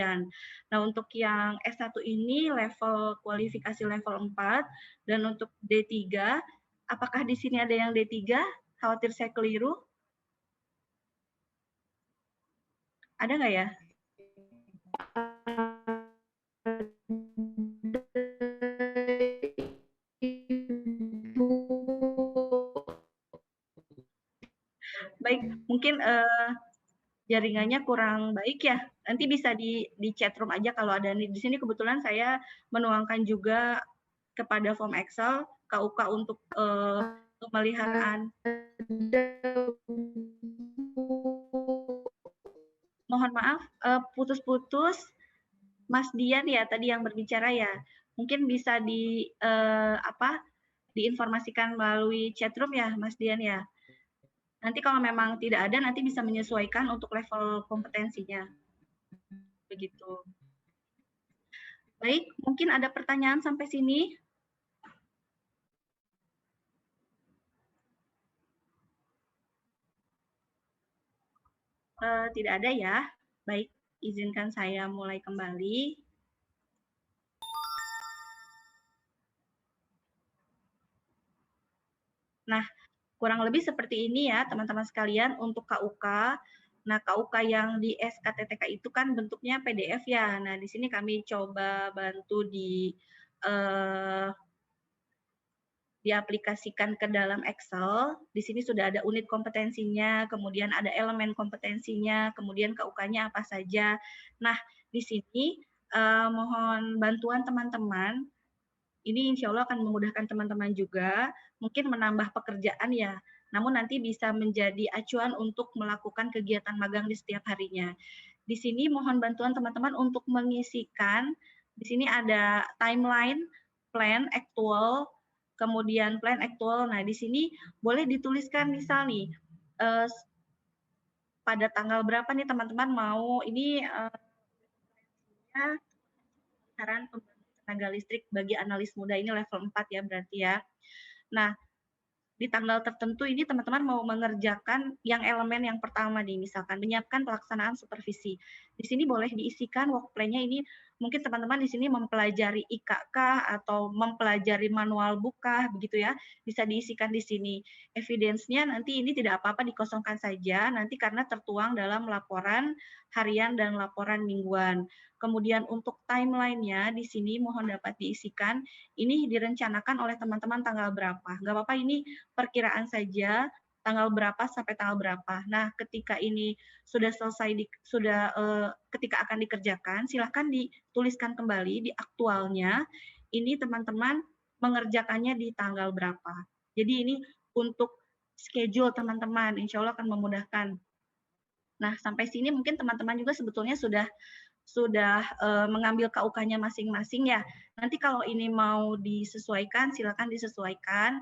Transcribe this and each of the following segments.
Nah, untuk yang S1 ini level kualifikasi level 4 dan untuk D3, apakah di sini ada yang D3? Khawatir saya keliru. Ada nggak ya? Baik, mungkin jaringannya kurang baik ya. Nanti bisa di chat room aja kalau ada. Di sini kebetulan saya menuangkan juga kepada form Excel KUK untuk pemeliharaan. Mohon maaf, putus-putus. Mas Dian ya tadi yang berbicara ya. Mungkin bisa diinformasikan melalui chat room ya, Mas Dian ya. Nanti kalau memang tidak ada, nanti bisa menyesuaikan untuk level kompetensinya. Begitu. Baik, mungkin ada pertanyaan sampai sini. Tidak ada ya. Baik, izinkan saya mulai kembali. Nah, kurang lebih seperti ini ya teman-teman sekalian untuk KUK. Nah, KUK yang di SKTTK itu kan bentuknya PDF ya. Nah, di sini kami coba bantu diaplikasikan ke dalam Excel. Di sini sudah ada unit kompetensinya, kemudian ada elemen kompetensinya, kemudian KUK-nya apa saja. Nah, di sini mohon bantuan teman-teman. Ini insya Allah akan memudahkan teman-teman juga, mungkin menambah pekerjaan ya, namun nanti bisa menjadi acuan untuk melakukan kegiatan magang di setiap harinya. Di sini mohon bantuan teman-teman untuk mengisikan, di sini ada timeline, plan, actual, kemudian plan actual. Nah, di sini boleh dituliskan misal nih, pada tanggal berapa nih teman-teman mau, ini saran tenaga listrik bagi analis muda ini level 4 ya berarti ya. Nah, di tanggal tertentu ini teman-teman mau mengerjakan yang elemen yang pertama nih, misalkan menyiapkan pelaksanaan supervisi. Di sini boleh diisikan work plan-nya ini, mungkin teman-teman di sini mempelajari IKK atau mempelajari manual buka, begitu ya, bisa diisikan di sini. Evidence-nya nanti ini tidak apa-apa dikosongkan saja, nanti karena tertuang dalam laporan harian dan laporan mingguan. Kemudian untuk timeline-nya di sini mohon dapat diisikan, ini direncanakan oleh teman-teman tanggal berapa. Nggak apa-apa ini perkiraan saja tanggal berapa sampai tanggal berapa. Nah, ketika ini sudah selesai, ketika akan dikerjakan, silahkan dituliskan kembali di aktualnya. Ini teman-teman mengerjakannya di tanggal berapa. Jadi ini untuk schedule teman-teman, insya Allah akan memudahkan. Nah, sampai sini mungkin teman-teman juga sebetulnya sudah mengambil KUK-nya masing-masing ya. Nanti kalau ini mau disesuaikan, silakan disesuaikan.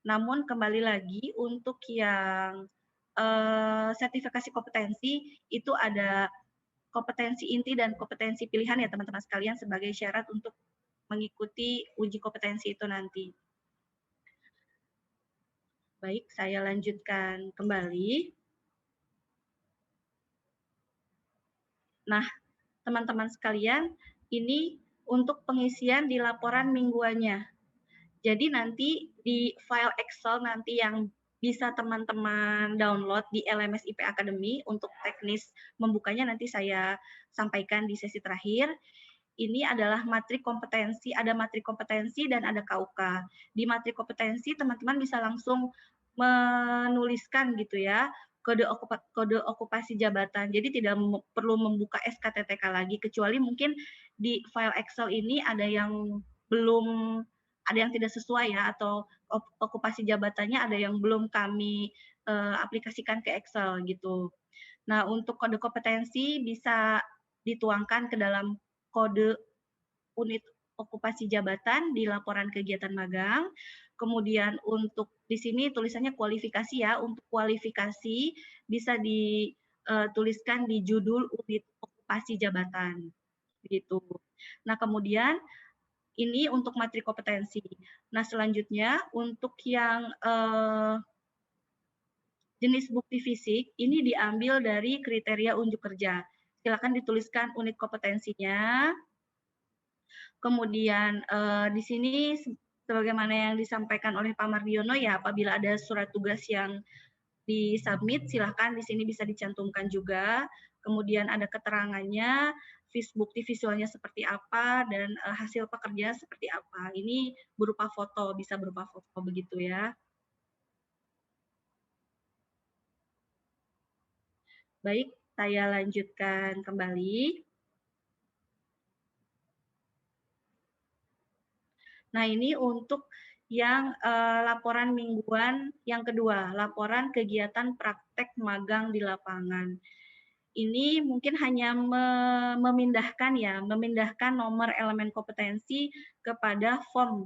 Namun kembali lagi untuk yang sertifikasi kompetensi itu ada kompetensi inti dan kompetensi pilihan ya teman-teman sekalian sebagai syarat untuk mengikuti uji kompetensi itu nanti. Baik, saya lanjutkan kembali. Nah, teman-teman sekalian, ini untuk pengisian di laporan mingguannya. Jadi nanti di file Excel nanti yang bisa teman-teman download di LMS IP Academy untuk teknis membukanya nanti saya sampaikan di sesi terakhir. Ini adalah matrik kompetensi, ada matrik kompetensi dan ada KUK. Di matrik kompetensi teman-teman bisa langsung menuliskan gitu ya, kode okupasi jabatan. Jadi tidak perlu membuka SKTTK lagi, kecuali mungkin di file Excel ini ada yang belum, ada yang tidak sesuai ya, atau okupasi jabatannya ada yang belum kami aplikasikan ke Excel gitu. Nah, untuk kode kompetensi bisa dituangkan ke dalam kode unit okupasi jabatan di laporan kegiatan magang. Kemudian untuk di sini tulisannya kualifikasi ya, untuk kualifikasi bisa dituliskan di judul unit okupasi jabatan. Begitu. Nah, kemudian ini untuk materi kompetensi. Nah, selanjutnya untuk yang jenis bukti fisik ini diambil dari kriteria unjuk kerja. silakan dituliskan unit kompetensinya. Kemudian di sini sebagaimana yang disampaikan oleh Pak Mardiono ya, apabila ada surat tugas yang disubmit, silahkan di sini bisa dicantumkan juga. Kemudian ada keterangannya, bukti visualnya seperti apa, dan hasil pekerjaan seperti apa. Ini berupa foto, bisa berupa foto begitu ya. Baik, saya lanjutkan kembali. Nah, ini untuk yang laporan mingguan yang kedua, laporan kegiatan praktek magang di lapangan. Ini mungkin hanya memindahkan ya, memindahkan nomor elemen kompetensi kepada form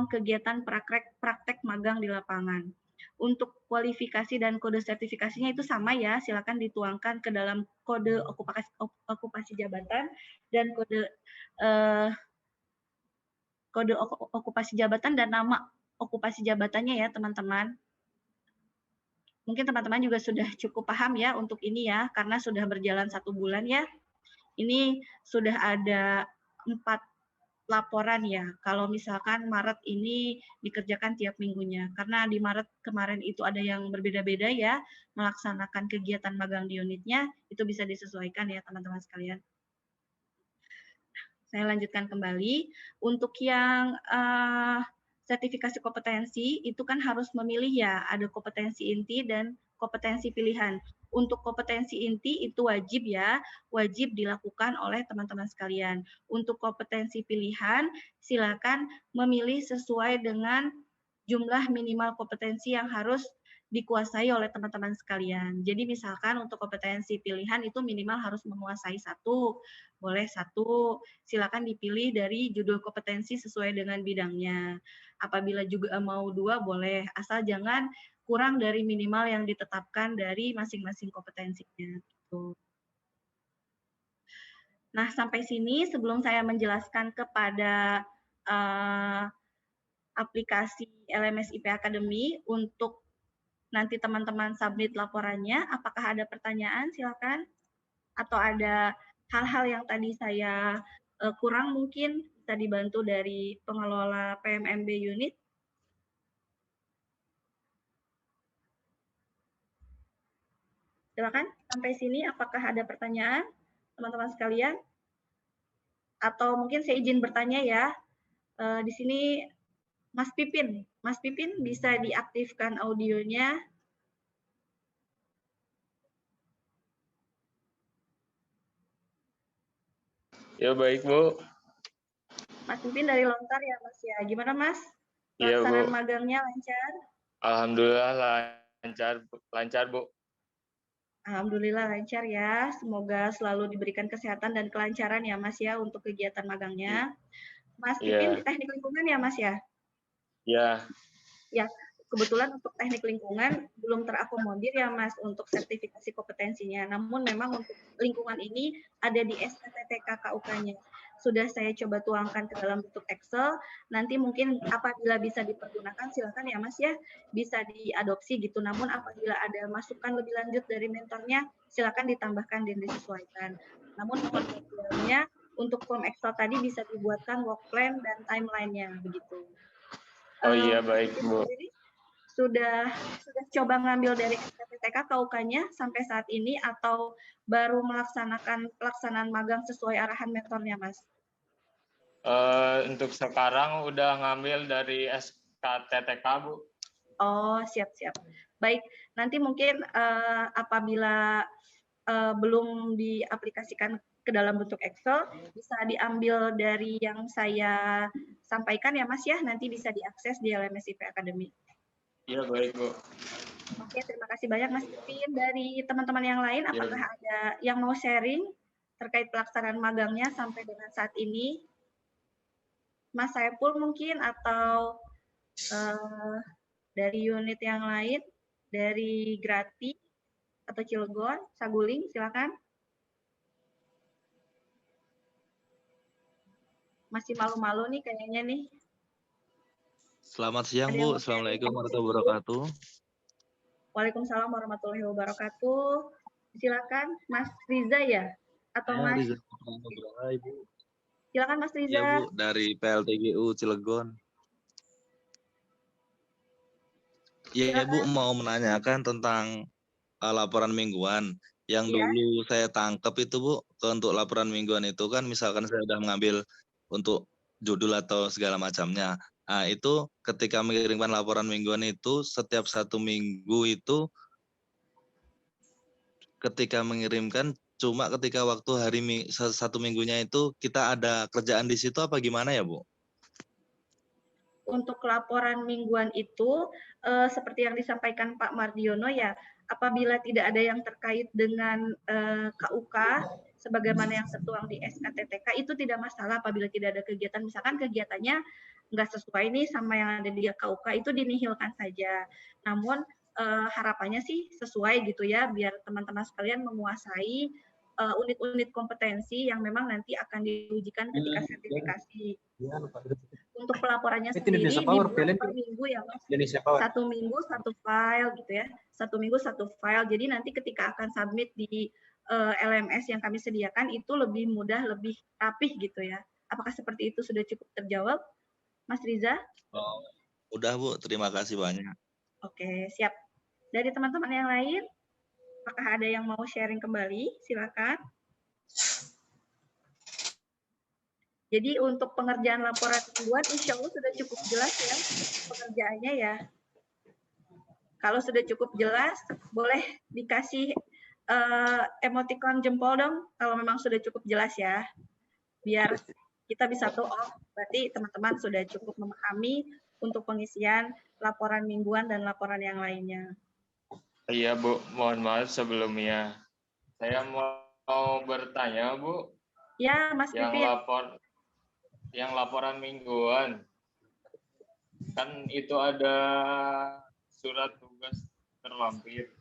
kegiatan praktek magang di lapangan. Untuk kualifikasi dan kode sertifikasinya itu sama ya, silakan dituangkan ke dalam kode okupasi jabatan dan kode okupasi jabatan dan nama okupasi jabatannya ya, teman-teman. Mungkin teman-teman juga sudah cukup paham ya untuk ini ya, karena sudah berjalan 1 bulan ya. Ini sudah ada 4 laporan ya, kalau misalkan Maret ini dikerjakan tiap minggunya. Karena di Maret kemarin itu ada yang berbeda-beda ya, melaksanakan kegiatan magang di unitnya, itu bisa disesuaikan ya teman-teman sekalian. Saya lanjutkan kembali. Untuk yang sertifikasi kompetensi, itu kan harus memilih ya, ada kompetensi inti dan kompetensi pilihan. Untuk kompetensi inti itu wajib ya, wajib dilakukan oleh teman-teman sekalian. Untuk kompetensi pilihan, silakan memilih sesuai dengan jumlah minimal kompetensi yang harus dikuasai oleh teman-teman sekalian. Jadi misalkan untuk kompetensi pilihan itu minimal harus menguasai 1, boleh 1, silakan dipilih dari judul kompetensi sesuai dengan bidangnya. Apabila juga mau 2, boleh, asal jangan kurang dari minimal yang ditetapkan dari masing-masing kompetensinya. Gitu. Nah, sampai sini sebelum saya menjelaskan kepada aplikasi LMS IP Academy untuk nanti teman-teman submit laporannya, apakah ada pertanyaan? Silakan. Atau ada hal-hal yang tadi saya kurang mungkin bisa dibantu dari pengelola PMMB unit? Silakan, sampai sini apakah ada pertanyaan teman-teman sekalian? Atau mungkin saya izin bertanya ya, di sini Mas Pipin bisa diaktifkan audionya. Ya baik Bu. Mas Pipin dari Lontar ya Mas ya. Gimana Mas? Iya Pelaksanaan Bu. magangnya lancar? Alhamdulillah lancar Bu. Alhamdulillah lancar ya. Semoga selalu diberikan kesehatan dan kelancaran ya Mas ya untuk kegiatan magangnya. Mas Pipin di teknik lingkungan ya Mas ya? Ya. Ya, kebetulan untuk teknik lingkungan belum terakomodir ya Mas untuk sertifikasi kompetensinya. Namun memang untuk lingkungan ini ada di STTK KUK-nya. Sudah saya coba tuangkan ke dalam bentuk Excel. Nanti mungkin apabila bisa dipergunakan silakan ya Mas ya, bisa diadopsi gitu. Namun apabila ada masukan lebih lanjut dari mentornya, silakan ditambahkan dan disesuaikan. Namun mohon maafnya untuk form Excel tadi bisa dibuatkan work plan dan timeline-nya begitu. Oh iya baik Bu. Sudah coba ngambil dari STTK KUK-nya sampai saat ini atau baru melaksanakan pelaksanaan magang sesuai arahan mentornya Mas? Untuk sekarang udah ngambil dari SKTTK Bu. Oh siap-siap. Baik, nanti mungkin apabila belum diaplikasikan ke dalam bentuk Excel, bisa diambil dari yang saya sampaikan ya Mas ya, nanti bisa diakses di LMS IP Academy. Iya baik Bu. Oke, terima kasih banyak Mas Pipin. Dari teman-teman yang lain, apakah ada yang mau sharing terkait pelaksanaan magangnya sampai dengan saat ini? Mas Saiful mungkin atau dari unit yang lain, dari Grati atau Cilegon, Saguling, silakan. Masih malu-malu nih kayaknya nih. Selamat siang Bu, Assalamualaikum warahmatullahi wabarakatuh. Waalaikumsalam warahmatullahi wabarakatuh. Silakan Mas Riza ya? atau Saya Mas? Riza Putra Nugraha, Ibu. Silakan Mas Iya, Riza. Bu, dari PLTGU Cilegon. Iya, Bu, Silakan. mau menanyakan tentang laporan mingguan. Yang Ya. dulu saya tangkap itu, Bu, untuk laporan mingguan itu kan misalkan saya sudah mengambil untuk judul atau segala macamnya. Nah, itu ketika mengirimkan laporan mingguan itu setiap 1 minggu itu ketika mengirimkan cuma ketika waktu hari 1 minggunya itu kita ada kerjaan di situ apa gimana ya, Bu? Untuk laporan mingguan itu seperti yang disampaikan Pak Mardiono ya, apabila tidak ada yang terkait dengan KUK sebagaimana yang tertuang di SKTTK itu tidak masalah apabila tidak ada kegiatan, misalkan kegiatannya nggak sesuai nih sama yang ada di KUK itu dinihilkan saja. Namun harapannya sih sesuai gitu ya, biar teman-teman sekalian menguasai unit-unit kompetensi yang memang nanti akan diujikan ketika sertifikasi. Untuk pelaporannya sendiri dibuat per minggu ya Mas. 1 minggu 1 file gitu ya. 1 minggu 1 file. Jadi nanti ketika akan submit di LMS yang kami sediakan itu lebih mudah, lebih rapih gitu ya. Apakah seperti itu sudah cukup terjawab, Mas Riza? Oh, udah, Bu. Terima kasih banyak. Oke, siap. Dari teman-teman yang lain, apakah ada yang mau sharing kembali? Silakan. Jadi untuk pengerjaan laporan mingguan, insya Allah sudah cukup jelas ya pengerjaannya ya. Kalau sudah cukup jelas, boleh dikasih emoticon jempol dong, kalau memang sudah cukup jelas ya. Biar kita bisa tahu, oh berarti teman-teman sudah cukup memahami untuk pengisian laporan mingguan dan laporan yang lainnya. Iya Bu, mohon maaf sebelumnya. Saya mau bertanya Bu, Ya Mas Pipin. Yang laporan mingguan, kan itu ada surat tugas terlampir,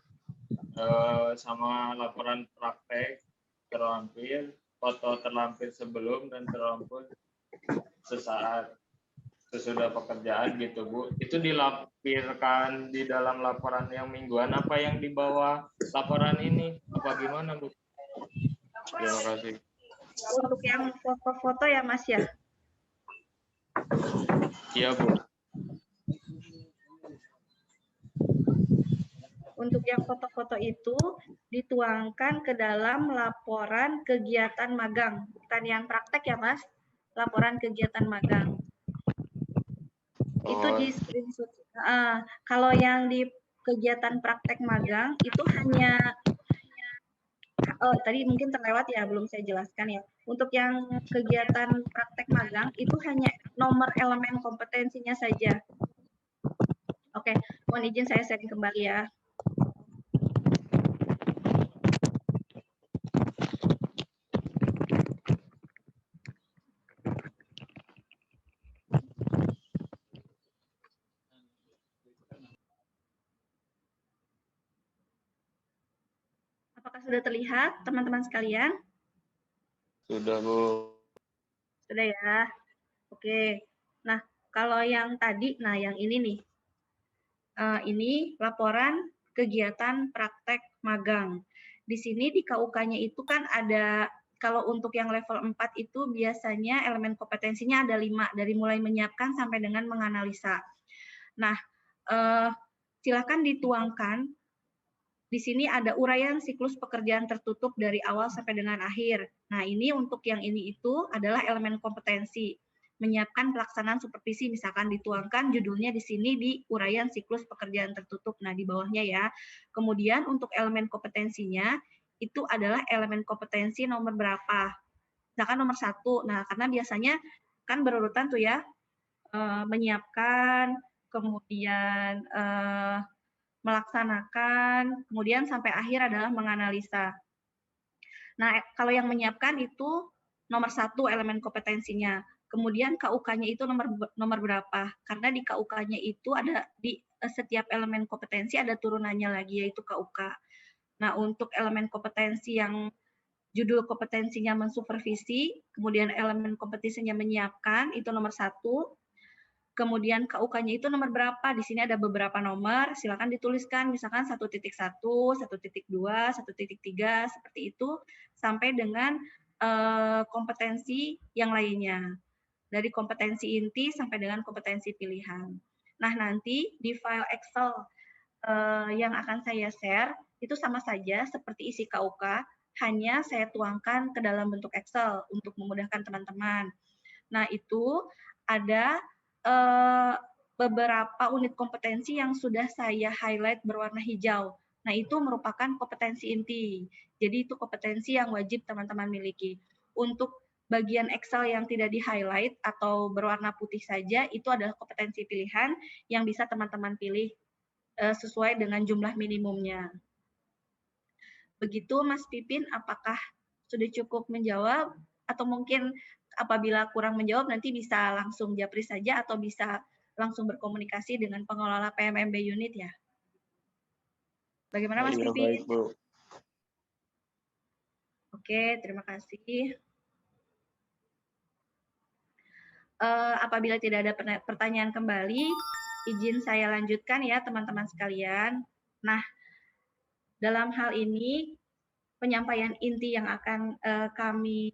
sama laporan praktek terlampir, foto terlampir sebelum dan terlampir sesaat sesudah pekerjaan gitu Bu. Itu dilampirkan di dalam laporan yang mingguan apa yang di bawah laporan ini? Apa gimana Bu? Terima kasih. Untuk yang foto-foto ya Mas ya? Iya Bu. Untuk yang foto-foto itu dituangkan ke dalam laporan kegiatan magang, bukan yang praktek ya Mas, laporan kegiatan magang. Itu di screenshot. Kalau yang di kegiatan praktek magang itu hanya, tadi mungkin terlewat ya, belum saya jelaskan ya. Untuk yang kegiatan praktek magang itu hanya nomor elemen kompetensinya saja. Oke, mohon izin saya sharing kembali ya. Apakah sudah terlihat teman-teman sekalian? Sudah Bu. Sudah ya. Oke. Nah, kalau yang tadi, nah yang ini nih. Ini laporan kegiatan praktek magang. Di sini di KUK-nya itu kan ada, kalau untuk yang level 4 itu biasanya elemen kompetensinya ada 5, dari mulai menyiapkan sampai dengan menganalisa. Nah, silakan dituangkan. Di sini ada uraian siklus pekerjaan tertutup dari awal sampai dengan akhir. Nah, ini untuk yang ini itu adalah elemen kompetensi. Menyiapkan pelaksanaan supervisi, misalkan dituangkan judulnya di sini di uraian siklus pekerjaan tertutup. Nah, di bawahnya ya. Kemudian untuk elemen kompetensinya, itu adalah elemen kompetensi nomor berapa. Misalkan nomor 1. Nah, karena biasanya kan berurutan tuh ya, menyiapkan, kemudian melaksanakan, kemudian sampai akhir adalah menganalisa. Nah, kalau yang menyiapkan itu nomor 1 elemen kompetensinya. Kemudian KUK-nya itu nomor berapa? Karena di KUK-nya itu ada di setiap elemen kompetensi ada turunannya lagi, yaitu KUK. Nah, untuk elemen kompetensi yang judul kompetensinya mensupervisi, kemudian elemen kompetensinya menyiapkan, itu nomor 1. kemudian KUK-nya itu nomor berapa. Di sini ada beberapa nomor, silakan dituliskan, misalkan 1.1, 1.2, 1.3, seperti itu, sampai dengan kompetensi yang lainnya. Dari kompetensi inti sampai dengan kompetensi pilihan. Nah, nanti di file Excel yang akan saya share, itu sama saja seperti isi KUK, hanya saya tuangkan ke dalam bentuk Excel untuk memudahkan teman-teman. Nah, itu ada beberapa unit kompetensi yang sudah saya highlight berwarna hijau. Nah, itu merupakan kompetensi inti. Jadi, itu kompetensi yang wajib teman-teman miliki. Untuk bagian Excel yang tidak di-highlight atau berwarna putih saja, itu adalah kompetensi pilihan yang bisa teman-teman pilih sesuai dengan jumlah minimumnya. Begitu, Mas Pipin, apakah sudah cukup menjawab? Atau mungkin apabila kurang menjawab, nanti bisa langsung japri saja atau bisa langsung berkomunikasi dengan pengelola PMMB unit ya. Bagaimana Mas Pipin? Baik, Bu. Oke, terima kasih. Apabila tidak ada pertanyaan kembali, izin saya lanjutkan ya teman-teman sekalian. Nah, dalam hal ini, penyampaian inti yang akan kami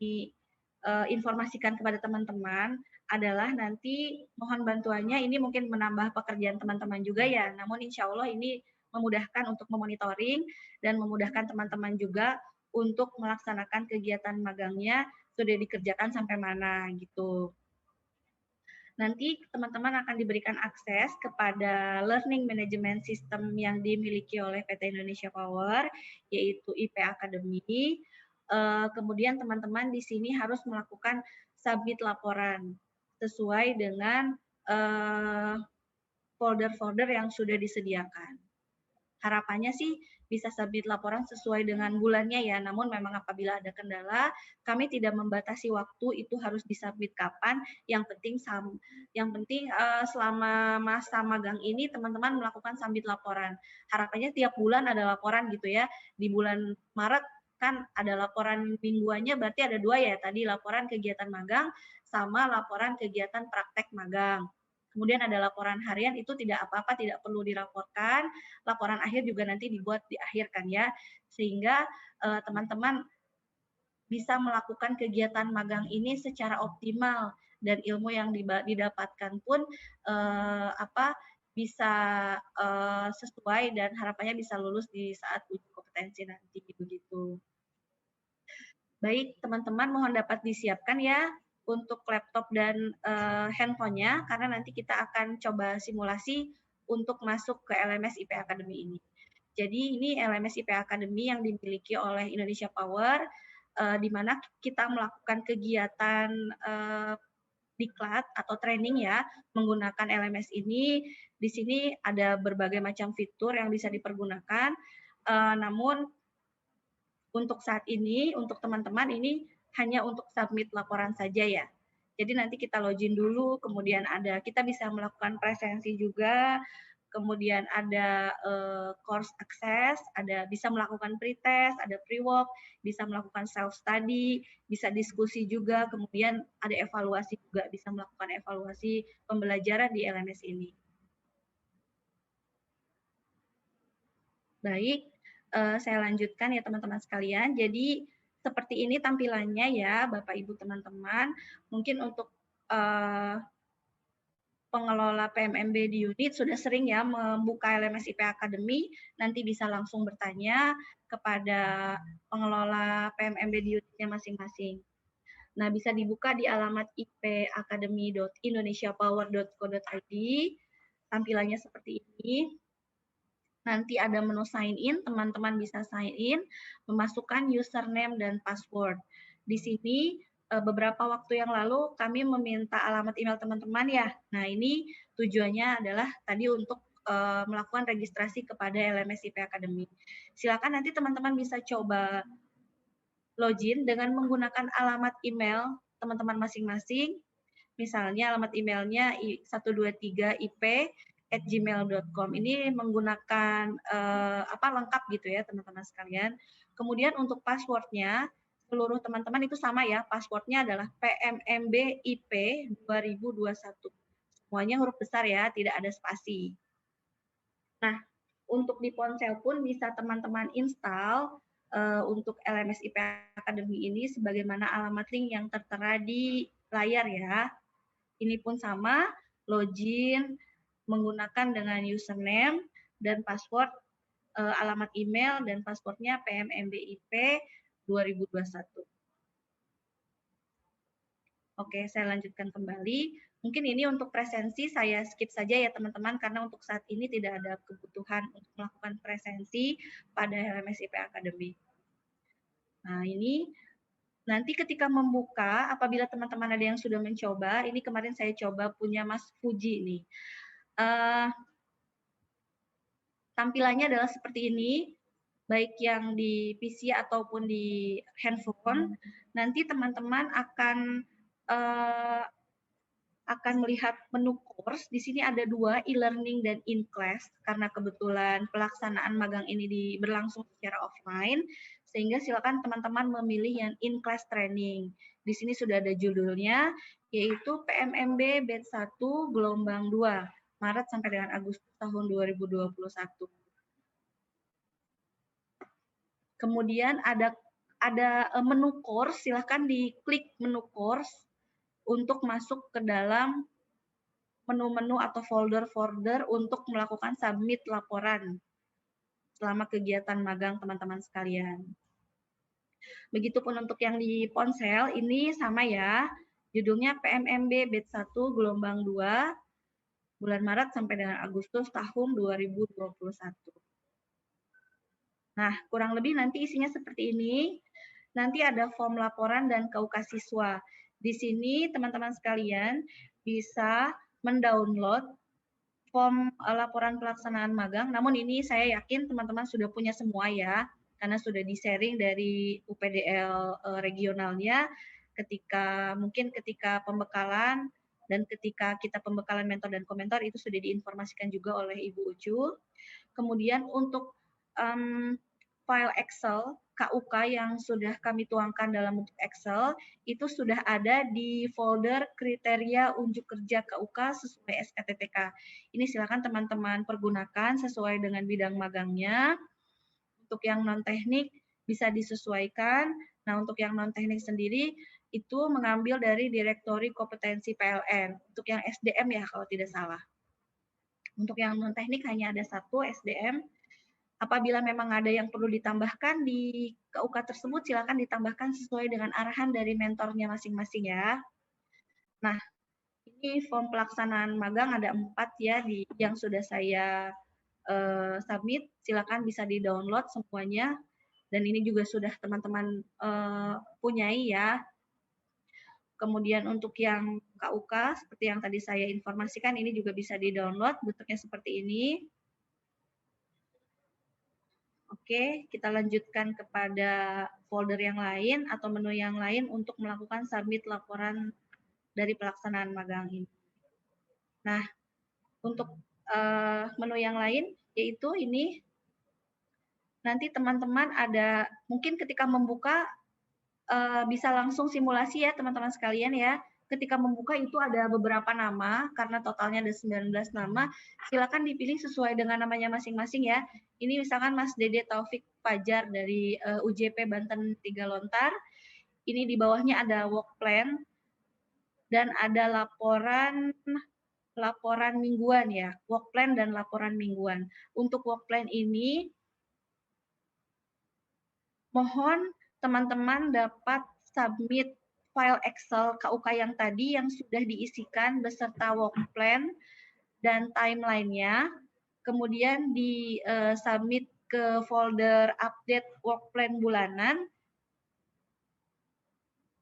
informasikan kepada teman-teman adalah nanti mohon bantuannya, ini mungkin menambah pekerjaan teman-teman juga ya, namun insya Allah ini memudahkan untuk memonitoring dan memudahkan teman-teman juga untuk melaksanakan kegiatan magangnya sudah dikerjakan sampai mana gitu. Nanti teman-teman akan diberikan akses kepada Learning Management System yang dimiliki oleh PT Indonesia Power, yaitu IP Academy. Kemudian teman-teman di sini harus melakukan submit laporan sesuai dengan folder-folder yang sudah disediakan. Harapannya sih bisa submit laporan sesuai dengan bulannya ya, namun memang apabila ada kendala, kami tidak membatasi waktu itu harus disubmit kapan, yang penting selama masa magang ini teman-teman melakukan submit laporan. Harapannya tiap bulan ada laporan gitu ya, di bulan Maret kan ada laporan mingguannya, berarti ada 2 ya, tadi laporan kegiatan magang sama laporan kegiatan praktek magang. Kemudian ada laporan harian, itu tidak apa-apa, tidak perlu dilaporkan. Laporan akhir juga nanti dibuat di akhir kan ya, sehingga teman-teman bisa melakukan kegiatan magang ini secara optimal dan ilmu yang didapatkan pun bisa sesuai dan harapannya bisa lulus di saat uji kompetensi nanti begitu. Baik, teman-teman mohon dapat disiapkan ya untuk laptop dan handphonenya, karena nanti kita akan coba simulasi untuk masuk ke LMS IP Academy ini. Jadi ini LMS IP Academy yang dimiliki oleh Indonesia Power, di mana kita melakukan kegiatan diklat atau training ya, menggunakan LMS ini. Di sini ada berbagai macam fitur yang bisa dipergunakan, namun untuk saat ini, untuk teman-teman ini hanya untuk submit laporan saja ya. Jadi nanti kita login dulu, kemudian kita bisa melakukan presensi juga, kemudian ada course access, ada bisa melakukan pretest, ada pre-work, bisa melakukan self study, bisa diskusi juga, kemudian ada evaluasi juga, bisa melakukan evaluasi pembelajaran di LMS ini. Baik, saya lanjutkan ya teman-teman sekalian. Jadi seperti ini tampilannya ya Bapak Ibu teman-teman. Mungkin untuk pengelola PMMB di unit sudah sering ya membuka LMS IP Academy, nanti bisa langsung bertanya kepada pengelola PMMB di unitnya masing-masing. Nah, bisa dibuka di alamat ipacademy.indonesiapower.co.id. Tampilannya seperti ini. Nanti ada menu sign in, teman-teman bisa sign in, memasukkan username dan password. Di sini beberapa waktu yang lalu kami meminta alamat email teman-teman ya. Nah, ini tujuannya adalah tadi untuk melakukan registrasi kepada LMS IP Academy. Silakan nanti teman-teman bisa coba login dengan menggunakan alamat email teman-teman masing-masing. Misalnya alamat emailnya 123ip@gmail.com. Ini menggunakan lengkap gitu ya teman-teman sekalian. Kemudian untuk passwordnya seluruh teman-teman itu sama ya, passwordnya adalah PMMBIP 2021 Semuanya huruf besar ya, tidak ada spasi. Nah, untuk di ponsel pun bisa teman-teman install untuk LMS IP Academy ini sebagaimana alamat link yang tertera di layar ya. Ini pun sama, login menggunakan dengan username dan password, alamat email dan passwordnya PMMBIP 2021. Oke, saya lanjutkan kembali. Mungkin ini untuk presensi saya skip saja ya teman-teman, karena untuk saat ini tidak ada kebutuhan untuk melakukan presensi pada LMS IP Academy. Nah, ini nanti ketika membuka, apabila teman-teman ada yang sudah mencoba, ini kemarin saya coba punya Mas Fuji nih. Tampilannya adalah seperti ini, baik yang di PC ataupun di handphone. Nanti teman-teman akan melihat menu course. Di sini ada 2, e-learning dan in-class, karena kebetulan pelaksanaan magang ini berlangsung secara offline, sehingga silakan teman-teman memilih yang in-class training. Di sini sudah ada judulnya, yaitu PMMB Batch 1 Gelombang 2, Maret sampai dengan Agustus tahun 2021. Kemudian ada menu course, silahkan diklik menu course untuk masuk ke dalam menu-menu atau folder-folder untuk melakukan submit laporan selama kegiatan magang teman-teman sekalian. Begitupun untuk yang di ponsel, ini sama ya, judulnya PMMB Batch 1 Gelombang 2, bulan Maret sampai dengan Agustus tahun 2021. Nah, kurang lebih nanti isinya seperti ini. Nanti ada form laporan dan KUK siswa. Di sini teman-teman sekalian bisa mendownload form laporan pelaksanaan magang. Namun ini saya yakin teman-teman sudah punya semua ya, karena sudah di-sharing dari UPDL regionalnya mungkin ketika pembekalan dan ketika kita pembekalan mentor dan komentar itu sudah diinformasikan juga oleh Ibu Ucu. Kemudian untuk file Excel KUK yang sudah kami tuangkan dalam bentuk Excel itu sudah ada di folder kriteria unjuk kerja KUK sesuai SKTTK. Ini silakan teman-teman pergunakan sesuai dengan bidang magangnya. Untuk yang non-teknik bisa disesuaikan. Nah, untuk yang non-teknik sendiri itu mengambil dari direktori kompetensi PLN. Untuk yang SDM ya kalau tidak salah. Untuk yang non-teknik hanya ada 1 SDM. Apabila memang ada yang perlu ditambahkan di KUK tersebut, silakan ditambahkan sesuai dengan arahan dari mentornya masing-masing ya. Nah, ini form pelaksanaan magang ada 4 ya yang sudah saya submit. Silakan bisa di-download semuanya. Dan ini juga sudah teman-teman punyai ya. Kemudian untuk yang KUK, seperti yang tadi saya informasikan, ini juga bisa di-download, bentuknya seperti ini. Oke, kita lanjutkan kepada folder yang lain atau menu yang lain untuk melakukan submit laporan dari pelaksanaan magang ini. Nah, untuk menu yang lain, yaitu ini, nanti teman-teman ada, mungkin ketika membuka, bisa langsung simulasi ya teman-teman sekalian ya. Ketika membuka itu ada beberapa nama, karena totalnya ada 19 nama, silakan dipilih sesuai dengan namanya masing-masing ya. Ini misalkan Mas Dede Taufik Fajar dari UJP Banten 3 Lontar. Ini di bawahnya ada work plan dan ada laporan mingguan ya, work plan dan laporan mingguan. Untuk work plan ini, mohon teman-teman dapat submit file Excel KUK yang tadi yang sudah diisikan beserta work plan dan timeline-nya, kemudian di-submit ke folder update work plan bulanan,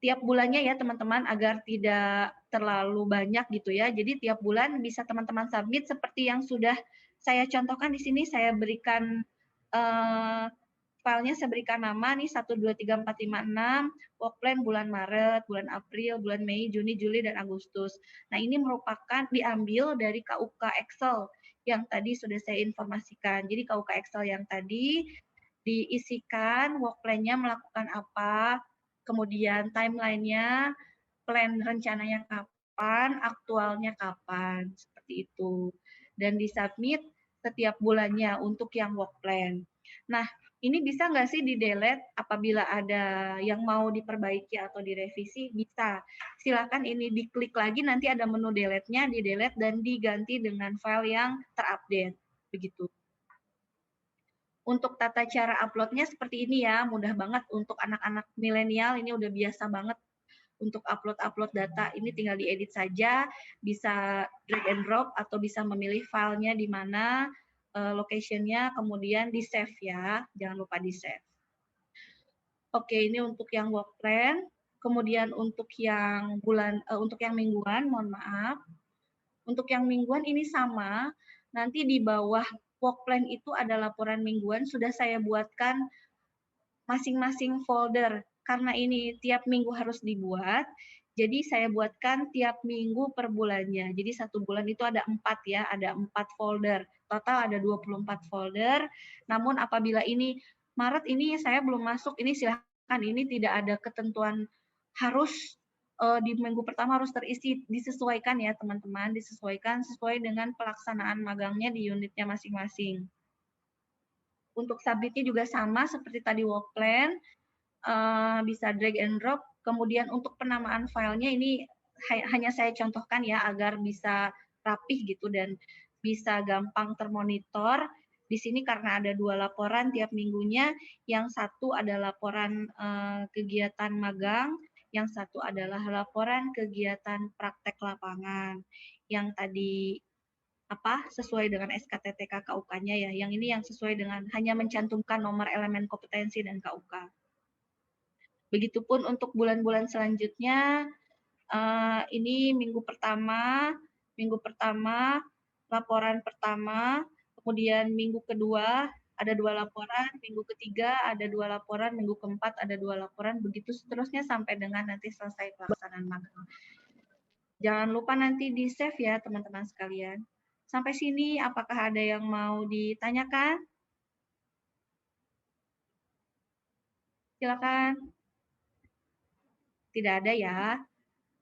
tiap bulannya ya teman-teman, agar tidak terlalu banyak gitu ya. Jadi tiap bulan bisa teman-teman submit seperti yang sudah saya contohkan di sini. Saya berikan filenya, saya berikan nama nih 1, 2, 3, 4, 5, 6, work plan bulan Maret, bulan April, bulan Mei, Juni, Juli, dan Agustus. Nah, ini merupakan diambil dari KUK Excel yang tadi sudah saya informasikan. Jadi KUK Excel yang tadi diisikan work plan-nya melakukan apa, kemudian timeline-nya, plan rencananya kapan, kapan, aktualnya kapan, seperti itu. Dan disubmit setiap bulannya untuk yang work plan. Nah, ini bisa nggak sih di-delete apabila ada yang mau diperbaiki atau direvisi? Bisa. Silakan ini diklik lagi, nanti ada menu delete-nya, di-delete dan diganti dengan file yang terupdate. Begitu. Untuk tata cara upload-nya seperti ini ya, mudah banget untuk anak-anak milenial, ini udah biasa banget untuk upload data. Ini tinggal diedit saja, bisa drag and drop atau bisa memilih filenya di mana, location-nya, kemudian di-save ya, jangan lupa di-save. Oke, ini untuk yang work plan, kemudian untuk yang untuk yang mingguan, mohon maaf. Untuk yang mingguan ini sama, nanti di bawah work plan itu ada laporan mingguan, sudah saya buatkan masing-masing folder. Karena ini tiap minggu harus dibuat, jadi saya buatkan tiap minggu per bulannya. Jadi 1 bulan itu ada 4 ya, ada 4 folder. Total ada 24 folder. Namun apabila ini Maret ini saya belum masuk, ini silahkan, ini tidak ada ketentuan harus di minggu pertama harus terisi, disesuaikan ya teman-teman, disesuaikan sesuai dengan pelaksanaan magangnya di unitnya masing-masing. Untuk submit-nya juga sama seperti tadi work plan, bisa drag and drop. Kemudian untuk penamaan filenya ini hanya saya contohkan ya agar bisa rapih gitu dan bisa gampang termonitor. Di sini karena ada 2 laporan tiap minggunya, yang satu ada laporan kegiatan magang, yang satu adalah laporan kegiatan praktek lapangan. Yang tadi sesuai dengan SKTT KUK-nya ya, yang ini yang sesuai dengan hanya mencantumkan nomor elemen kompetensi dan KUK. Begitupun untuk bulan-bulan selanjutnya, ini minggu pertama, laporan pertama, kemudian minggu kedua ada 2 laporan, minggu ketiga ada 2 laporan, minggu keempat ada 2 laporan, begitu seterusnya sampai dengan nanti selesai pelaksanaan magang. Jangan lupa nanti di-save ya teman-teman sekalian. Sampai sini apakah ada yang mau ditanyakan? Silakan. Tidak ada ya.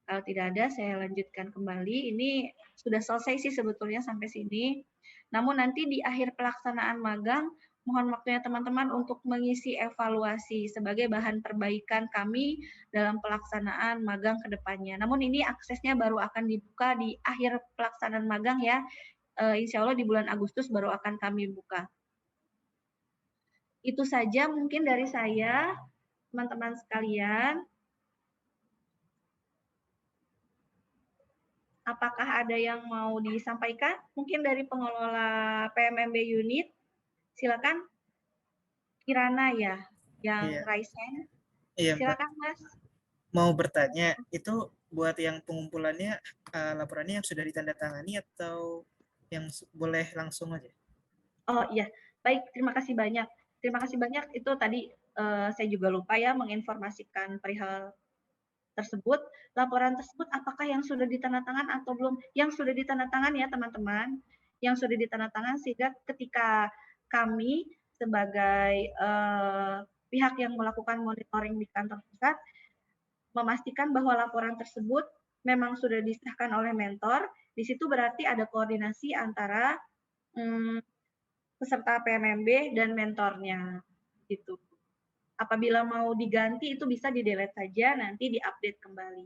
Kalau tidak ada, saya lanjutkan kembali. Ini sudah selesai sih sebetulnya sampai sini. Namun nanti di akhir pelaksanaan magang, mohon waktunya teman-teman untuk mengisi evaluasi sebagai bahan perbaikan kami dalam pelaksanaan magang ke depannya. Namun ini aksesnya baru akan dibuka di akhir pelaksanaan magang ya. Insya Allah di bulan Agustus baru akan kami buka. Itu saja mungkin dari saya, teman-teman sekalian. Apakah ada yang mau disampaikan? Mungkin dari pengelola PMMB unit, silakan. Kirana ya, yang Iya. raise hand. Iya, Mbak. Silakan Mas. Mau bertanya, itu buat yang pengumpulannya, laporannya yang sudah ditandatangani atau yang boleh langsung aja? Oh iya, baik, terima kasih banyak. Terima kasih banyak, itu tadi saya juga lupa ya menginformasikan perihal tersebut. Laporan tersebut apakah yang sudah ditandatangan atau belum? Yang sudah ditandatangan ya teman-teman, yang sudah ditandatangan sehingga ketika kami sebagai pihak yang melakukan monitoring di kantor pusat memastikan bahwa laporan tersebut memang sudah disahkan oleh mentor, di situ berarti ada koordinasi antara peserta PMMB dan mentornya gitu. Apabila mau diganti itu bisa di-delete saja, nanti di-update kembali.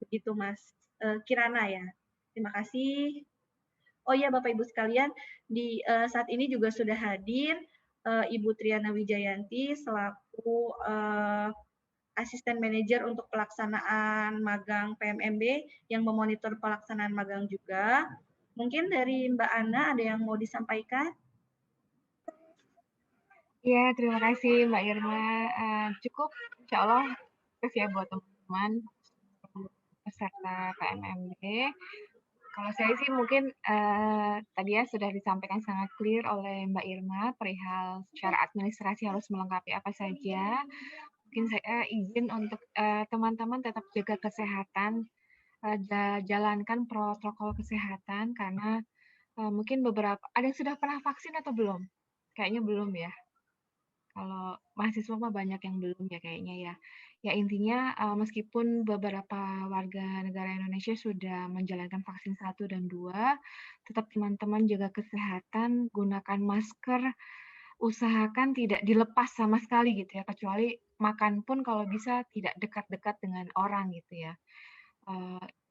Begitu Mas Kirana ya. Terima kasih. Oh ya Bapak Ibu sekalian, di saat ini juga sudah hadir Ibu Triana Wijayanti selaku asisten manajer untuk pelaksanaan magang PMMB yang memonitor pelaksanaan magang juga. Mungkin dari Mbak Ana ada yang mau disampaikan? Ya, terima kasih Mbak Irma. Cukup, insya Allah, terus ya buat teman-teman peserta PMMB. Kalau saya sih mungkin tadi ya sudah disampaikan sangat clear oleh Mbak Irma perihal secara administrasi harus melengkapi apa saja. Mungkin saya izin untuk teman-teman tetap jaga kesehatan, jalankan protokol kesehatan karena mungkin beberapa ada yang sudah pernah vaksin atau belum? Kayaknya belum ya. Kalau mahasiswa mah banyak yang belum ya kayaknya ya. Ya intinya meskipun beberapa warga negara Indonesia sudah menjalankan vaksin 1 dan 2, tetap teman-teman jaga kesehatan, gunakan masker, usahakan tidak dilepas sama sekali gitu ya, kecuali makan pun kalau bisa tidak dekat-dekat dengan orang gitu ya.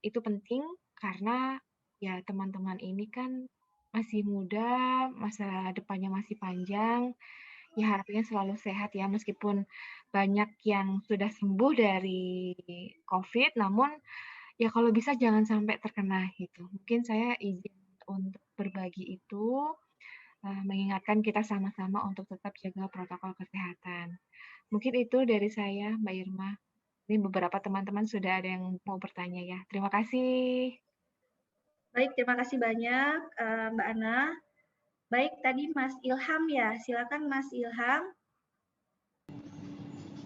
Itu penting karena ya teman-teman ini kan masih muda, masa depannya masih panjang, ya harapannya selalu sehat ya, meskipun banyak yang sudah sembuh dari COVID, namun ya kalau bisa jangan sampai terkena gitu. Mungkin saya izin untuk berbagi itu, mengingatkan kita sama-sama untuk tetap jaga protokol kesehatan. Mungkin itu dari saya, Mbak Irma. Ini beberapa teman-teman sudah ada yang mau bertanya ya. Terima kasih. Baik, terima kasih banyak Mbak Ana. Baik, tadi Mas Ilham ya. Silakan Mas Ilham.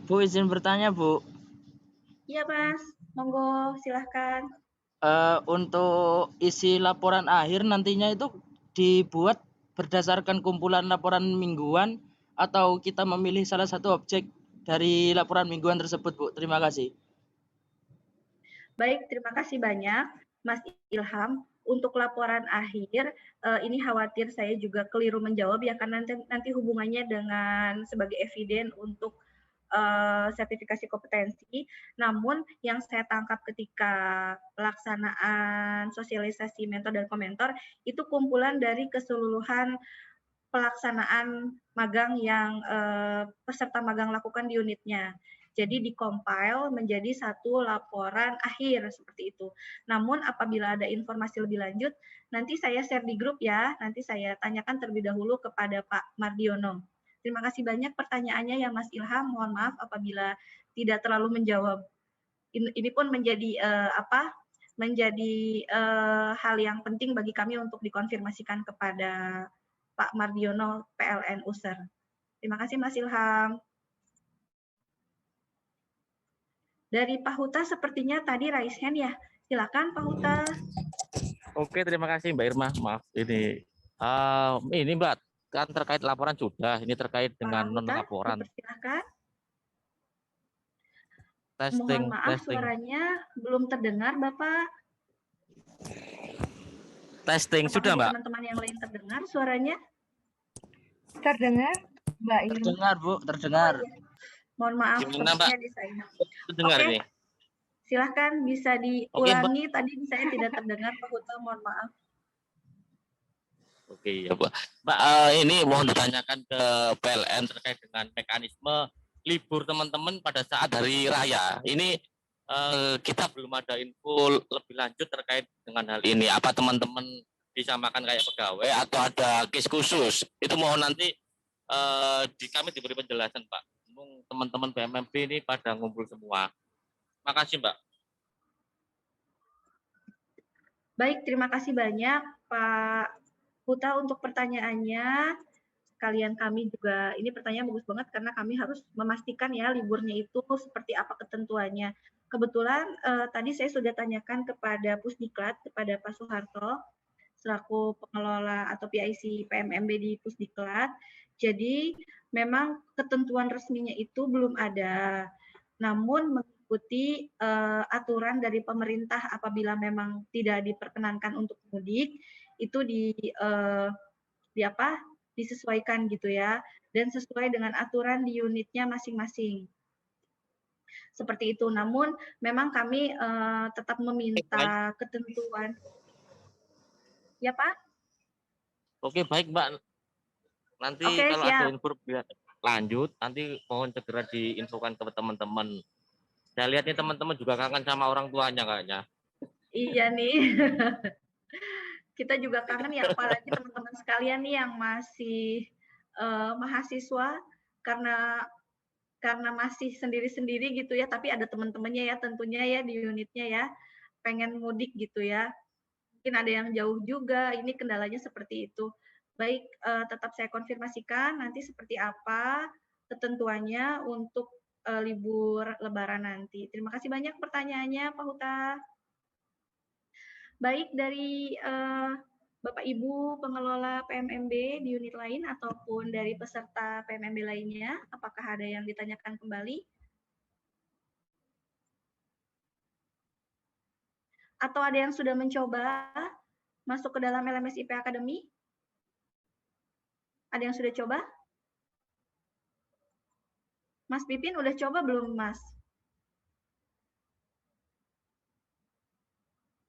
Bu, izin bertanya, Bu. Iya Mas, monggo silahkan. Untuk isi laporan akhir nantinya itu dibuat berdasarkan kumpulan laporan mingguan atau kita memilih salah satu objek dari laporan mingguan tersebut, Bu? Terima kasih. Baik, terima kasih banyak Mas Ilham. Untuk laporan akhir, ini khawatir saya juga keliru menjawab ya, karena nanti hubungannya dengan sebagai eviden untuk sertifikasi kompetensi. Namun yang saya tangkap ketika pelaksanaan sosialisasi mentor dan komentor, itu kumpulan dari keseluruhan pelaksanaan magang yang peserta magang lakukan di unitnya. Jadi di-compile menjadi satu laporan akhir seperti itu. Namun apabila ada informasi lebih lanjut, nanti saya share di grup ya, nanti saya tanyakan terlebih dahulu kepada Pak Mardiono. Terima kasih banyak pertanyaannya ya Mas Ilham, mohon maaf apabila tidak terlalu menjawab. Ini pun menjadi hal yang penting bagi kami untuk dikonfirmasikan kepada Pak Mardiono, PLN User. Terima kasih Mas Ilham. Dari Pak Huta sepertinya tadi raise hand ya. Silakan Pak Huta. Oke, terima kasih Mbak Irma. Maaf ini Mbak, kan terkait laporan sudah. Ini terkait dengan non laporan. Dipersilakan. Testing, Mohon maaf testing. suaranya belum terdengar Bapak. Testing Apakah sudah Mbak. Teman-teman yang lain terdengar suaranya? Terdengar, Mbak Irma? Terdengar, Bu, terdengar. Oh, iya. Mohon maaf, Gimana, sepertinya di saya. Terdengar ini. Silahkan bisa diulangi. Tadi saya tidak terdengar Pak Huta, mohon maaf. Oke, ya Mbak. Mbak, ini mohon ditanyakan ke PLN terkait dengan mekanisme libur teman-teman pada saat hari raya. Ini kita belum ada info lebih lanjut terkait dengan hal ini. Apa teman-teman disamakan kayak pegawai atau ada case khusus? Itu mohon nanti kami diberi penjelasan, Pak. Teman-teman BMMP ini pada ngumpul semua. Makasih, Mbak. Baik, terima kasih banyak Pak Huta untuk pertanyaannya. Sekalian kami juga, ini pertanyaan bagus banget karena kami harus memastikan ya liburnya itu seperti apa ketentuannya. Kebetulan tadi saya sudah tanyakan kepada Pusdiklat, kepada Pak Soeharto, selaku pengelola atau PIC PMMB di Pusdiklat. Jadi memang ketentuan resminya itu belum ada. Namun mengikuti aturan dari pemerintah apabila memang tidak diperkenankan untuk mudik, itu disesuaikan gitu ya, dan sesuai dengan aturan di unitnya masing-masing. Seperti itu. Namun memang kami tetap meminta ketentuan. Ya Pak? Oke, baik Mbak. Nanti kalau siap. ada info lanjut, nanti mohon segera diinfokan ke teman-teman. Saya lihat nih teman-teman juga kangen sama orang tuanya kayaknya. Iya nih. Kita juga kangen ya, apalagi teman-teman sekalian nih yang masih mahasiswa, karena masih sendiri-sendiri gitu ya, tapi ada teman-temannya ya tentunya ya di unitnya ya, pengen mudik gitu ya. Mungkin ada yang jauh juga, ini kendalanya seperti itu. Baik, tetap saya konfirmasikan nanti seperti apa ketentuannya untuk libur Lebaran nanti. Terima kasih banyak pertanyaannya, Pak Huta. Baik dari Bapak Ibu pengelola PMMB di unit lain ataupun dari peserta PMMB lainnya, apakah ada yang ditanyakan kembali? Atau ada yang sudah mencoba masuk ke dalam LMS IP Academy? Ada yang sudah coba? Mas Pipin udah coba belum, Mas?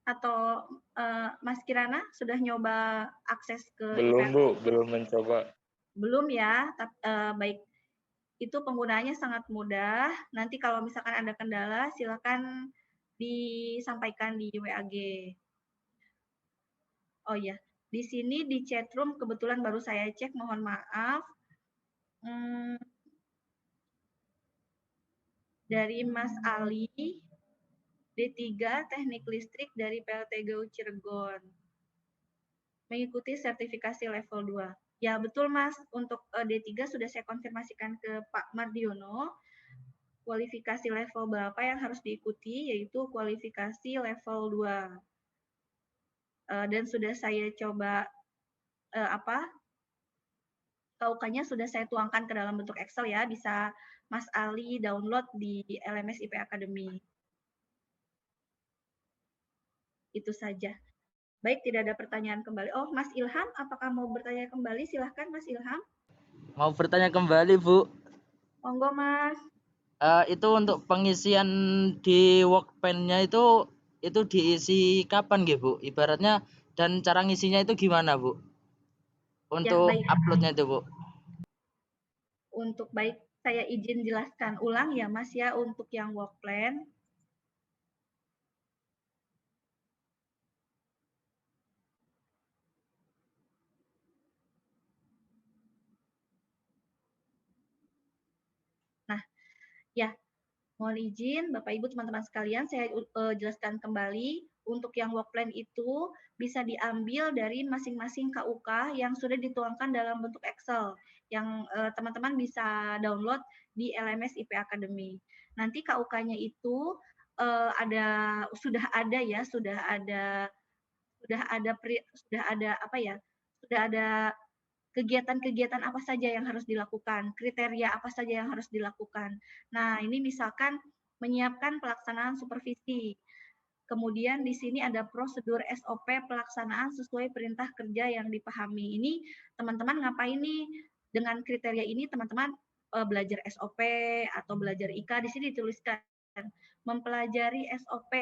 Atau Mas Kirana sudah nyoba akses ke Belum, IP? Bu, belum mencoba. Belum ya, baik. Itu penggunaannya sangat mudah. Nanti kalau misalkan ada kendala, silakan disampaikan di WAG. Oh ya, di sini di chatroom kebetulan baru saya cek, mohon maaf. Dari Mas Ali, D3 Teknik Listrik dari PLTGU Cirebon. Mengikuti sertifikasi level 2. Ya, betul Mas. Untuk D3 sudah saya konfirmasikan ke Pak Mardiono. Kualifikasi level berapa yang harus diikuti, yaitu kualifikasi level 2. Dan sudah saya coba KUK-nya sudah saya tuangkan ke dalam bentuk Excel ya, bisa Mas Ali download di LMS IP Academy. Itu saja. Baik, tidak ada pertanyaan kembali. Oh, Mas Ilham, apakah mau bertanya kembali? Silahkan Mas Ilham. Mau bertanya kembali, Bu. Monggo, Mas. Itu untuk pengisian di workpen-nya itu diisi kapan nggih, Bu? Ibaratnya dan cara ngisinya itu gimana, Bu? Untuk upload-nya itu, Bu. Untuk baik, saya izin jelaskan ulang ya, Mas ya, untuk yang work plan. Nah, ya, mohon izin Bapak Ibu teman-teman sekalian, saya jelaskan kembali. Untuk yang work plan itu bisa diambil dari masing-masing KUK yang sudah dituangkan dalam bentuk Excel, yang teman-teman bisa download di LMS IP Academy. Nanti KUK-nya itu sudah ada kegiatan-kegiatan apa saja yang harus dilakukan, kriteria apa saja yang harus dilakukan. Nah, ini misalkan menyiapkan pelaksanaan supervisi. Kemudian di sini ada prosedur SOP pelaksanaan sesuai perintah kerja yang dipahami. Ini teman-teman ngapain nih? Dengan kriteria ini teman-teman belajar SOP atau belajar IK, di sini dituliskan mempelajari SOP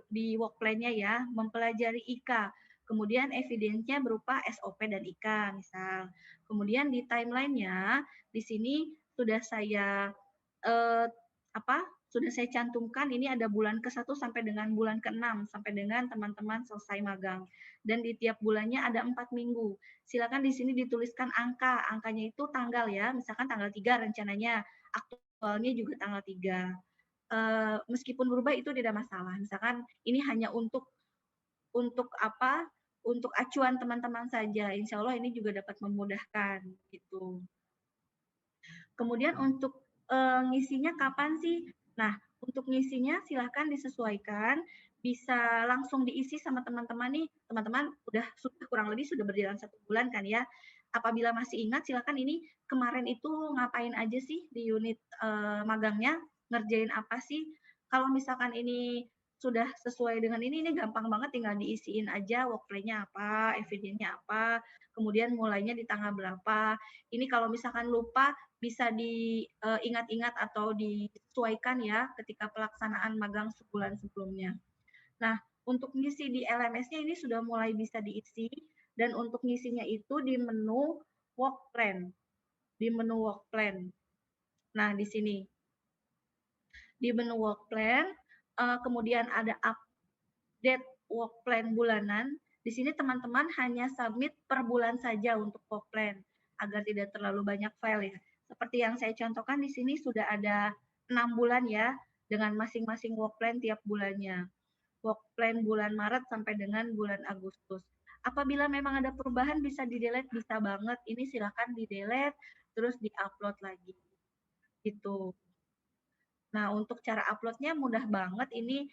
di work plan-nya ya, mempelajari IK. Kemudian evidensinya berupa SOP dan IK misal. Kemudian di timeline-nya di sini sudah saya sudah saya cantumkan ini ada bulan ke-1 sampai dengan bulan ke-6 sampai dengan teman-teman selesai magang. Dan di tiap bulannya ada 4 minggu. Silakan di sini dituliskan angka. Angkanya itu tanggal ya, misalkan tanggal 3 rencananya, aktualnya juga tanggal 3. Meskipun berubah itu tidak masalah. Misalkan ini hanya untuk acuan teman-teman saja. Insya Allah ini juga dapat memudahkan gitu. Kemudian untuk ngisinya kapan sih? Nah, untuk ngisinya silahkan disesuaikan, bisa langsung diisi sama teman-teman nih. Teman-teman sudah kurang lebih sudah berjalan 1 bulan kan ya. Apabila masih ingat, silahkan ini kemarin itu ngapain aja sih di unit magangnya, ngerjain apa sih? Kalau misalkan ini sudah sesuai dengan ini gampang banget, tinggal diisiin aja work plan-nya apa, evidensinya apa, kemudian mulainya di tanggal berapa. Ini kalau misalkan lupa bisa diingat-ingat atau disesuaikan ya ketika pelaksanaan magang sebulan sebelumnya. Nah, untuk ngisi di LMS-nya ini sudah mulai bisa diisi, dan untuk ngisinya itu di menu work plan. Di menu work plan. Nah, di sini. Di menu work plan, kemudian ada update work plan bulanan. Di sini teman-teman hanya submit per bulan saja untuk work plan, agar tidak terlalu banyak file ya. Seperti yang saya contohkan di sini sudah ada 6 bulan ya, dengan masing-masing work plan tiap bulannya. Work plan bulan Maret sampai dengan bulan Agustus. Apabila memang ada perubahan bisa di-delete, bisa banget. Ini silakan di-delete, terus di-upload lagi. Gitu. Nah, untuk cara upload-nya mudah banget. Ini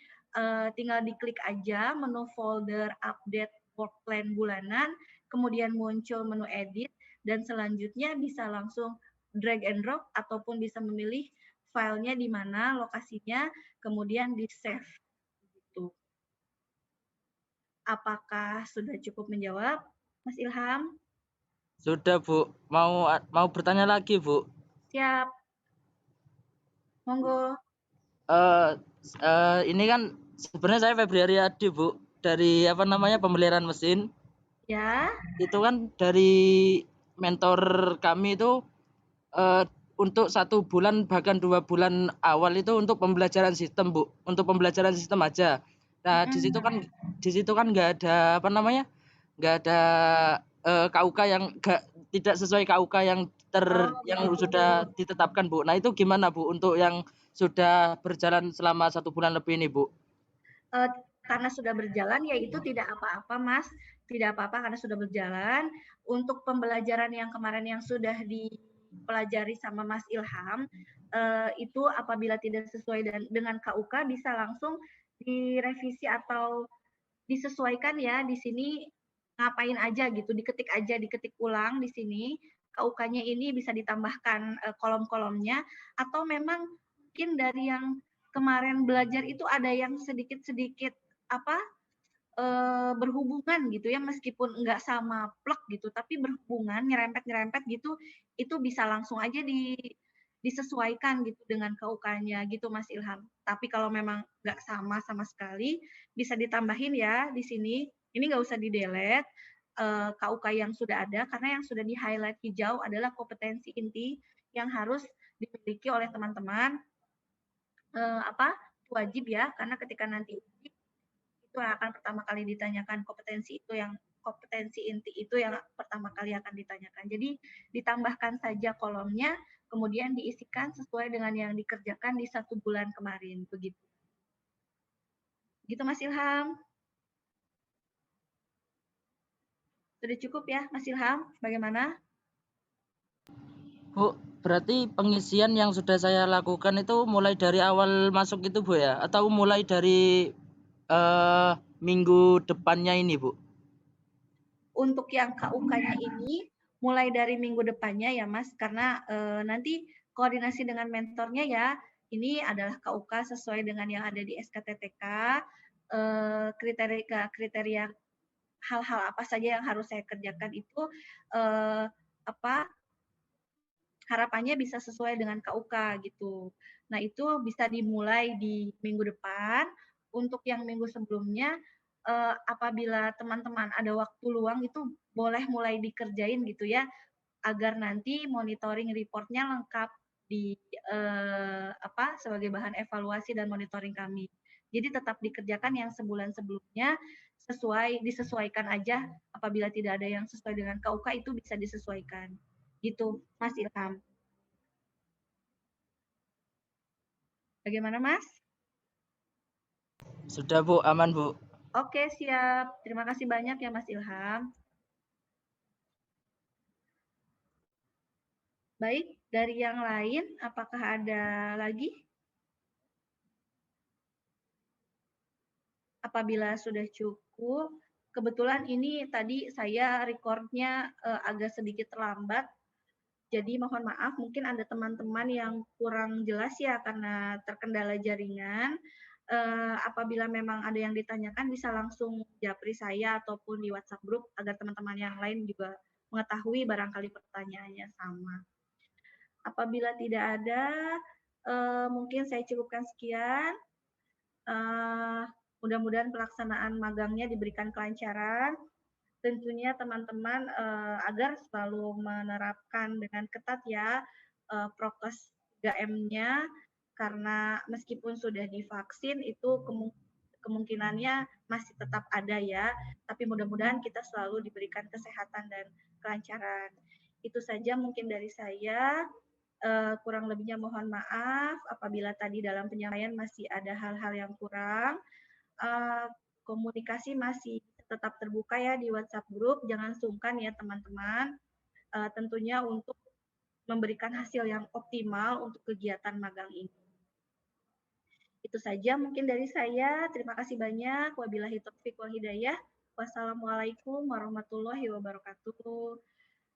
tinggal diklik aja menu folder update work plan bulanan, kemudian muncul menu edit, dan selanjutnya bisa langsung drag and drop ataupun bisa memilih filenya di mana lokasinya, kemudian di save. Gitu. Apakah sudah cukup menjawab, Mas Ilham? Sudah, Bu. Mau bertanya lagi, Bu. Siap. Monggo. Ini kan sebenarnya saya Febri Adi, Bu, dari pemeliharaan mesin. Ya. Itu kan dari mentor kami itu untuk 1 bulan bahkan 2 bulan awal itu untuk pembelajaran sistem, Bu. Untuk pembelajaran sistem aja. Nah, di situ kan nggak ada nggak ada KUK yang tidak sesuai KUK yang sudah ditetapkan, Bu. Nah, itu gimana, Bu, untuk yang sudah berjalan selama 1 bulan lebih ini, Bu? Karena sudah berjalan ya itu tidak apa-apa, Mas. Tidak apa-apa karena sudah berjalan. Untuk pembelajaran yang kemarin yang sudah dipelajari sama Mas Ilham, itu apabila tidak sesuai dengan KUK bisa langsung direvisi atau disesuaikan ya. Di sini ngapain aja gitu, diketik ulang di sini. KUK-nya ini bisa ditambahkan kolom-kolomnya, atau memang mungkin dari yang kemarin belajar itu ada yang sedikit-sedikit berhubungan gitu ya, meskipun nggak sama plek gitu, tapi berhubungan, nyerempet-nyerempet gitu, itu bisa langsung aja disesuaikan gitu dengan KUK-nya gitu, Mas Ilham. Tapi kalau memang nggak sama sekali, bisa ditambahin ya di sini. Ini nggak usah di-delete, KUK yang sudah ada, karena yang sudah di-highlight hijau adalah kompetensi inti yang harus dimiliki oleh teman-teman, wajib ya, karena ketika nanti itu yang akan pertama kali ditanyakan, kompetensi inti itu yang pertama kali akan ditanyakan. Jadi ditambahkan saja kolomnya, kemudian diisikan sesuai dengan yang dikerjakan di 1 bulan kemarin, begitu. Gitu Mas Ilham. Sudah cukup ya Mas Ilham? Bagaimana? Bu, berarti pengisian yang sudah saya lakukan itu mulai dari awal masuk itu, Bu ya? Atau mulai dari minggu depannya ini, Bu? Untuk yang KUK-nya ini mulai dari minggu depannya ya Mas, karena nanti koordinasi dengan mentornya ya, ini adalah KUK sesuai dengan yang ada di SKTTK, kriteria hal-hal apa saja yang harus saya kerjakan itu harapannya bisa sesuai dengan KUK gitu. Nah, itu bisa dimulai di minggu depan. Untuk yang minggu sebelumnya, apabila teman-teman ada waktu luang itu boleh mulai dikerjain gitu ya, agar nanti monitoring report-nya lengkap sebagai bahan evaluasi dan monitoring kami. Jadi tetap dikerjakan yang sebulan sebelumnya, disesuaikan aja. Apabila tidak ada yang sesuai dengan KUK itu bisa disesuaikan. Gitu, Mas Ilham. Bagaimana, Mas? Sudah, Bu. Aman, Bu. Oke, siap. Terima kasih banyak ya, Mas Ilham. Baik, dari yang lain, apakah ada lagi? Apabila sudah cukup, kebetulan ini tadi saya recordnya agak sedikit terlambat, jadi mohon maaf, mungkin ada teman-teman yang kurang jelas ya karena terkendala jaringan. Apabila memang ada yang ditanyakan bisa langsung japri saya ataupun di WhatsApp group agar teman-teman yang lain juga mengetahui barangkali pertanyaannya sama. Apabila tidak ada, mungkin saya cukupkan sekian. Mudah-mudahan pelaksanaan magangnya diberikan kelancaran. Tentunya teman-teman agar selalu menerapkan dengan ketat ya prokes 3M-nya, karena meskipun sudah divaksin itu kemungkinannya masih tetap ada ya, tapi mudah-mudahan kita selalu diberikan kesehatan dan kelancaran. Itu saja mungkin dari saya, kurang lebihnya mohon maaf apabila tadi dalam penyampaian masih ada hal-hal yang kurang. Komunikasi masih tetap terbuka ya di WhatsApp group, jangan sungkan ya teman-teman, tentunya untuk memberikan hasil yang optimal untuk kegiatan magang ini. Itu saja mungkin dari saya, terima kasih banyak, wabillahi taufiq wal hidayah, wassalamualaikum warahmatullahi wabarakatuh.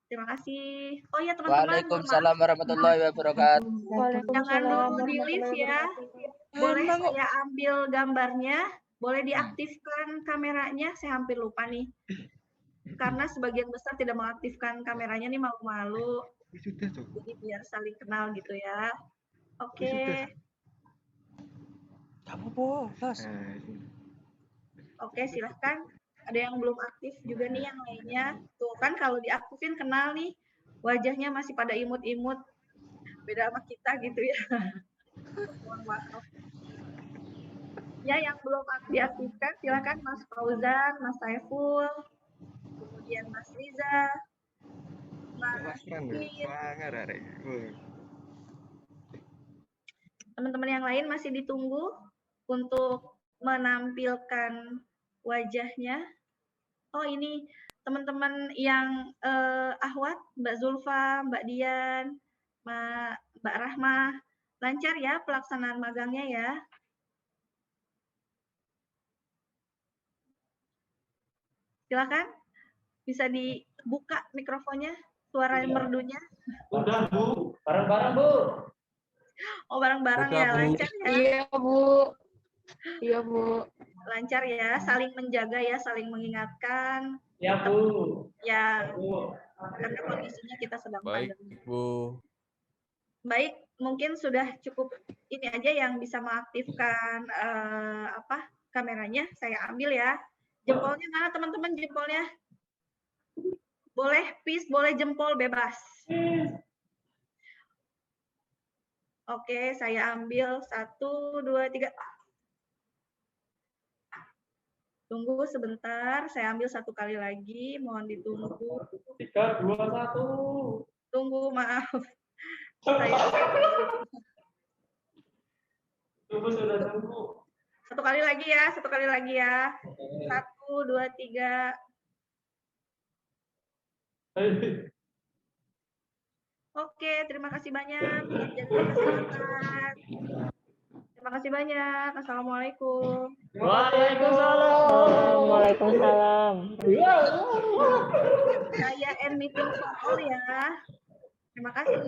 Terima kasih. Oh ya teman-teman, Waalaikumsalam warahmatullahi wabarakatuh. Jangan dulu di live ya, boleh saya ambil gambarnya. Boleh diaktifkan kameranya, saya hampir lupa nih. Karena sebagian besar tidak mengaktifkan kameranya nih, malu-malu. Jadi biar saling kenal gitu ya. Oke. Oke, silahkan. Ada yang belum aktif juga nih yang lainnya. Tuh kan kalau diaktifin kenal nih. Wajahnya masih pada imut-imut. Beda sama kita gitu ya. Mohon maaf. Ya, yang belum diaktifkan silakan Mas Fauzan, Mas Saiful, kemudian Mas Riza, Mas Fir. Teman-teman yang lain masih ditunggu untuk menampilkan wajahnya. Oh, ini teman-teman yang Ahwat, Mbak Zulfa, Mbak Dian, Mbak Rahmah, lancar ya pelaksanaan magangnya ya. Silakan, bisa dibuka mikrofonnya, suara merdunya. Udah Bu, bareng-bareng Bu. Oh, bareng-bareng ya, lancar ya. Iya, Bu. Iya, Bu. Lancar ya, saling menjaga ya, saling mengingatkan. Ya Bu. Ya, karena kondisinya kita sedang Baik, pandemi. Bu. Baik, mungkin sudah cukup ini aja yang bisa mengaktifkan kameranya. Saya ambil ya. Jempolnya mana teman-teman jempolnya? Boleh peace, boleh jempol bebas. Oke, saya ambil 1, 2, 3. Tunggu sebentar, saya ambil 1 kali lagi. Mohon ditunggu. 3, 2, 1. Tunggu, maaf. Tunggu sudah tunggu. 1 kali lagi ya, 1 kali lagi ya. 1, 2, 3. Oke, terima kasih banyak. Jaga kesehatan. Terima kasih banyak. Assalamualaikum. Waalaikumsalam. Waalaikumsalam. Saya end meeting for all ya. Terima kasih.